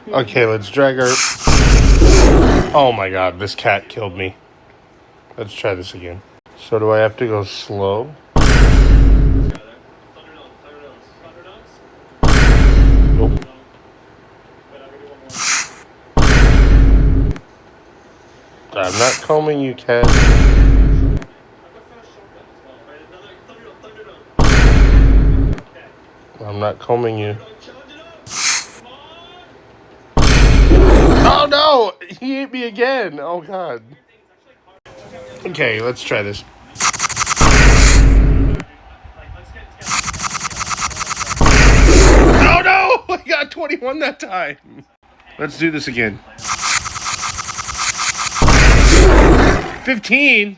Okay, let's drag our... Oh my god, this cat killed me. Let's try this again. So do I have to go slow? Nope. I'm not combing you, cat. I'm not combing you. Oh no! He ate me again! Oh god. Okay, let's try this. Oh no! I got 21 that time! Let's do this again. 15?